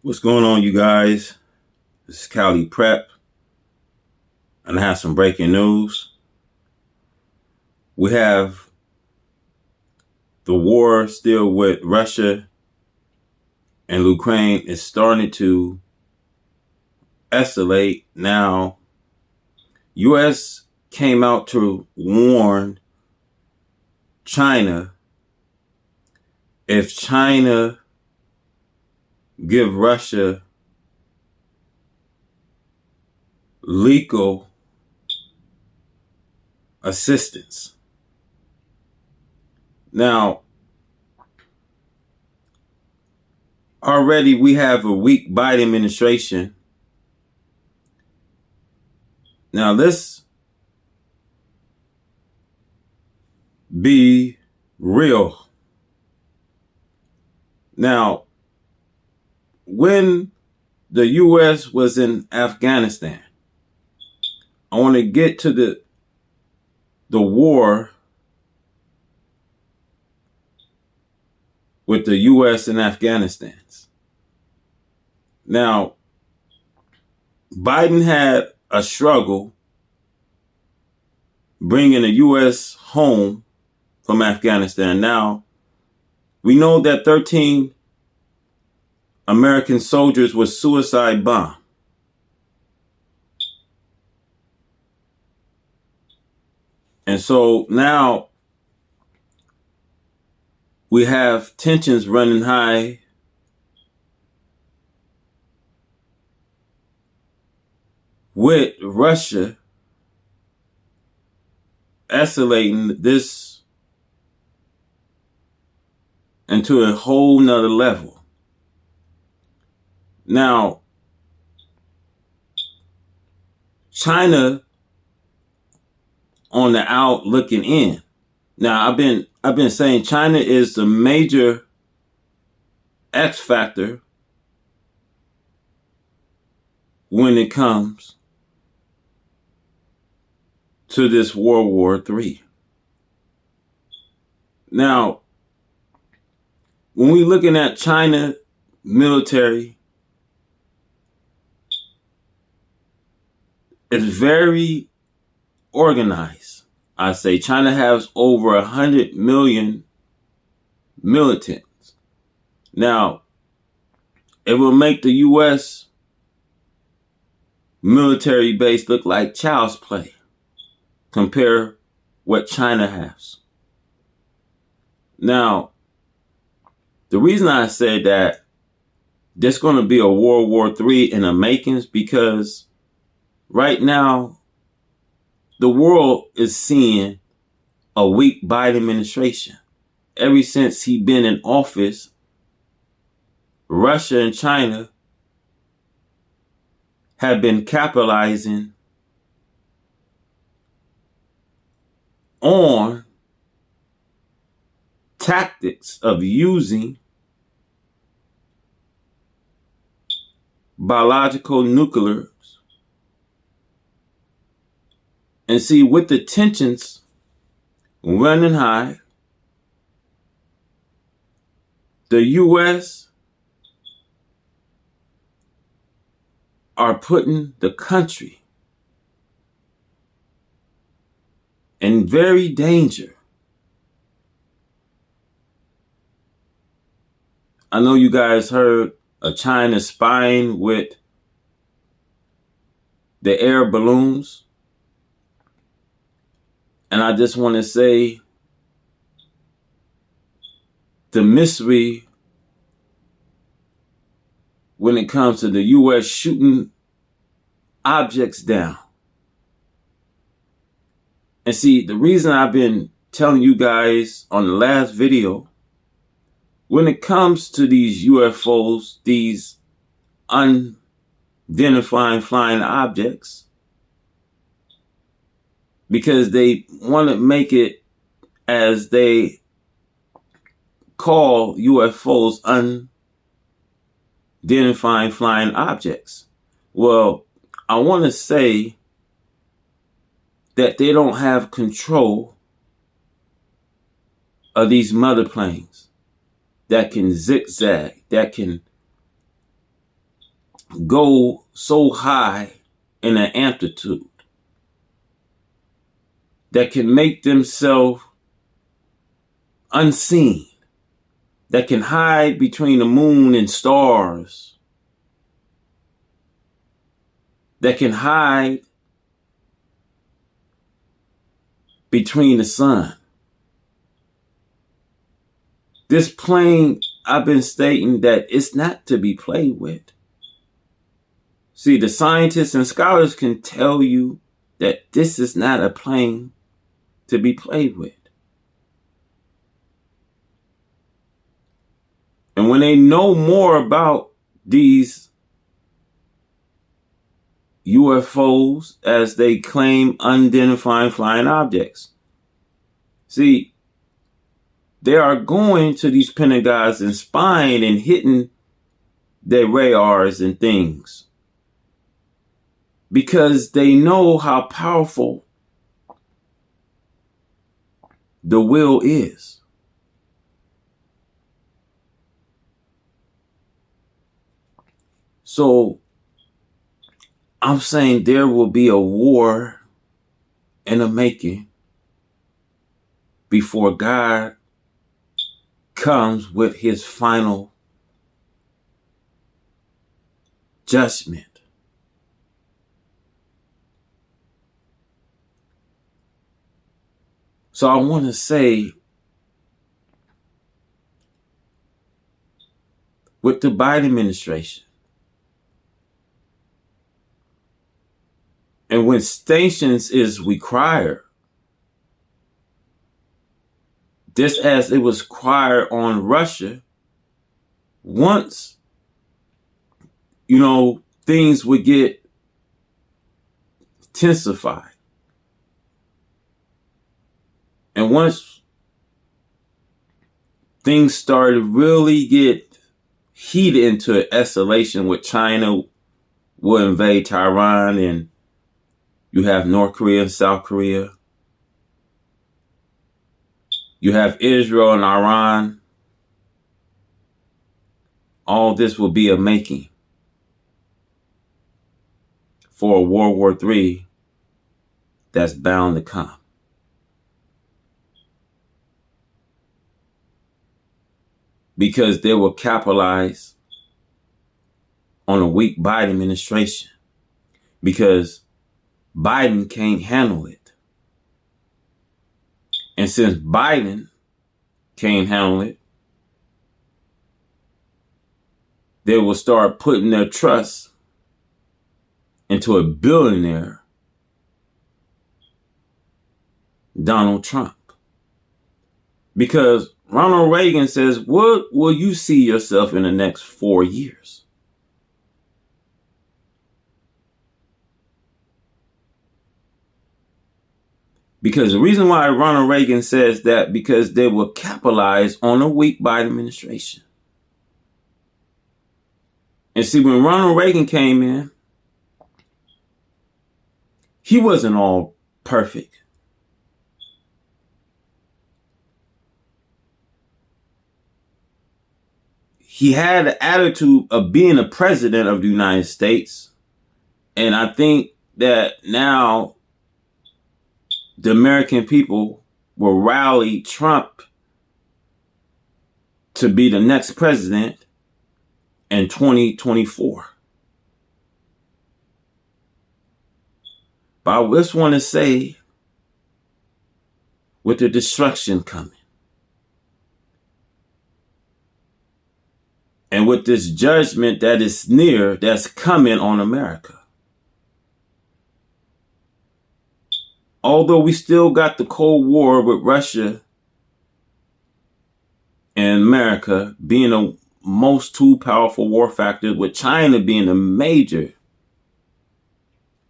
What's going on, you guys? This is Cali Prep, and I have some breaking news. We have the war still with Russia and Ukraine is starting to escalate. Now, U.S. came out to warn China if China give Russia legal assistance. Now, already we have a weak Biden administration. Now, let's be real. Now, when the U.S. was in Afghanistan, I want to get to the war with the U.S. and Afghanistan. Now, Biden had a struggle bringing the U.S. home from Afghanistan. Now, we know that 13 American soldiers were suicide bombed. And so now we have tensions running high with Russia escalating this into a whole nother level. Now, China on the out looking in. Now, I've been saying China is the major X factor when it comes to this World War III. Now, when we're looking at China military, it's very organized. I say China has over 100 million militants. Now, it will make the U.S. military base look like child's play. Compare what China has. Now, the reason I said that there's going to be a World War III in the makings because right now the world is seeing a weak Biden administration. Ever since he been in office, Russia and China have been capitalizing on tactics of using biological nuclears. And see, with the tensions running high, the U.S. are putting the country in very danger. I know you guys heard of China spying with the air balloons. And I just want to say the mystery when it comes to the U.S. shooting objects down. And see, the reason I've been telling you guys on the last video, when it comes to these UFOs, these unidentified flying objects, because they want to make it as they call UFOs unidentified flying objects. Well, I want to say that they don't have control of these mother planes that can zigzag, that can go so high in an amplitude that can make themselves unseen, that can hide between the moon and stars, that can hide between the sun. This plane, I've been stating that it's not to be played with. See, the scientists and scholars can tell you that this is not a plane to be played with. And when they know more about these UFOs, as they claim unidentified flying objects, see, they are going to these Pentagons and spying and hitting their radars and things because they know how powerful the will is. So I'm saying there will be a war in the making before God comes with his final judgment. So I want to say, with the Biden administration, and when sanctions is required, just as it was required on Russia, once, things would get intensified. And once things started really get heated into escalation with China will invade Taiwan, and you have North Korea and South Korea. You have Israel and Iran. All this will be a making for a World War III that's bound to come. Because they will capitalize on a weak Biden administration. Because Biden can't handle it. And since Biden can't handle it, they will start putting their trust into a billionaire, Donald Trump. Because Ronald Reagan says, what will you see yourself in the next 4 years? Because the reason why Ronald Reagan says that, because they will capitalize on a weak Biden administration. And see, when Ronald Reagan came in, he wasn't all perfect. He had the attitude of being a president of the United States. And I think that now the American people will rally Trump to be the next president in 2024. But I just want to say, with the destruction coming, and with this judgment that is near, that's coming on America. Although we still got the Cold War with Russia and America being the most two powerful war factors, with China being a major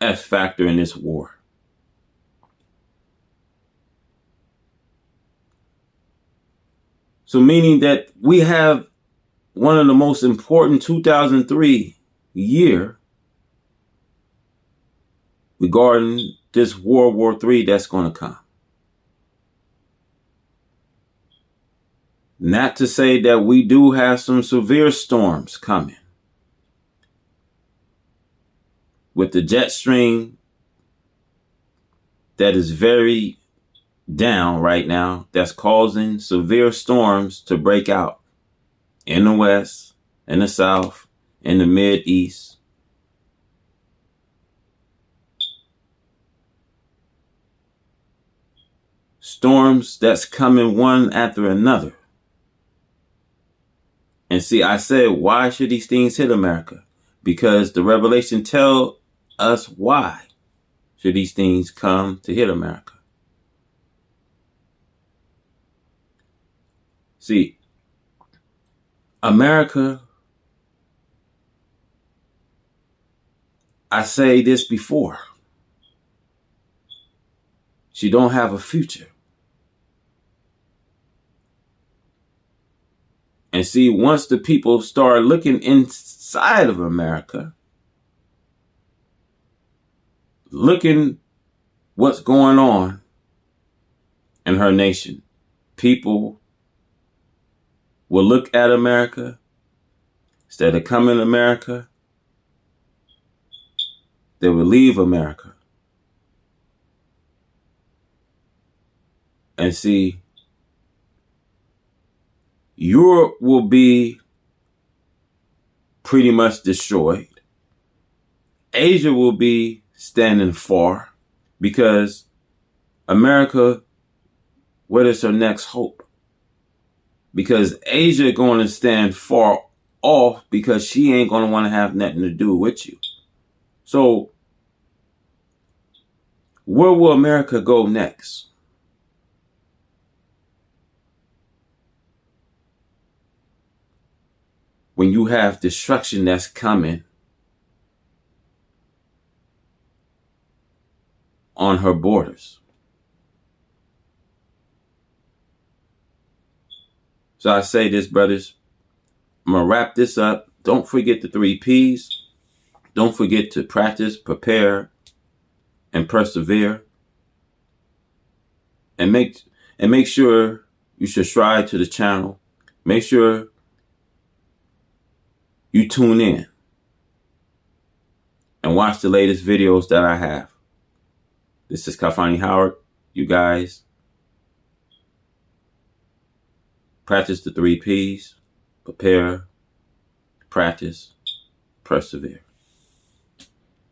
F factor in this war. So meaning that we have one of the most important 2003 year regarding this World War III that's going to come. Not to say that we do have some severe storms coming. with the jet stream that is very down right now, that's causing severe storms to break out in the west, in the south, in the mid-east. Storms that's coming one after another. And see, I said, why should these things hit America? Because the revelation tell us why should these things come to hit America. See, America, I say this before, she don't have a future. And see, once the people start looking inside of America, looking what's going on in her nation, people will look at America instead of coming to America. They will leave America. And see, Europe will be pretty much destroyed. Asia will be standing far because America, what is her next hope? Because Asia going to stand far off because she ain't going to want to have nothing to do with you. So where will America go next? When you have destruction that's coming on her borders. So I say this, brothers, I'm going to wrap this up. Don't forget the 3 P's. Don't forget to practice, prepare, and persevere. And make sure you subscribe to the channel. Make sure you tune in and watch the latest videos that I have. This is Kafani Howard. You guys practice the 3 P's. Prepare, practice, persevere.